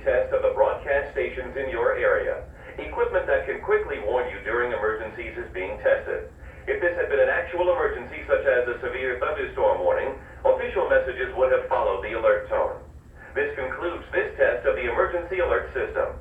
test of the broadcast stations in your area. Equipment that can quickly warn you during emergencies is being tested. If this had been an actual emergency, such as a severe thunderstorm warning, official messages would have followed the alert tone. This concludes this test of the emergency alert system.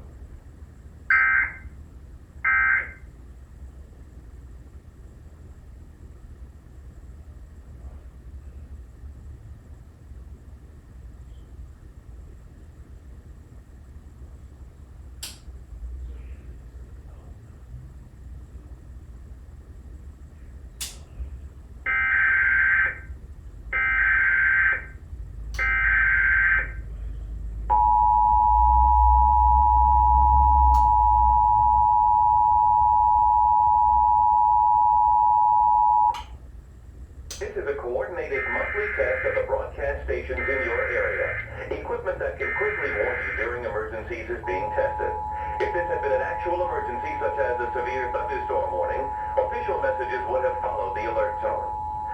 This is a coordinated monthly test of the broadcast stations in your area. Equipment that can quickly warn you during emergencies is being tested. If this had been an actual emergency, such as a severe thunderstorm warning, official messages would have followed the alert tone.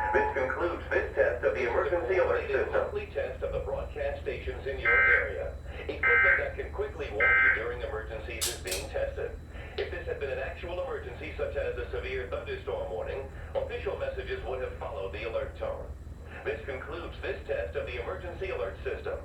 This concludes this test of the emergency alert system. Monthly test of the broadcast stations in your area. Equipment that can quickly warn you during emergencies is being tested. If this had been an actual emergency, such as a severe thunderstorm warning, official messages would have followed the alert tone. This concludes this test of the emergency alert system.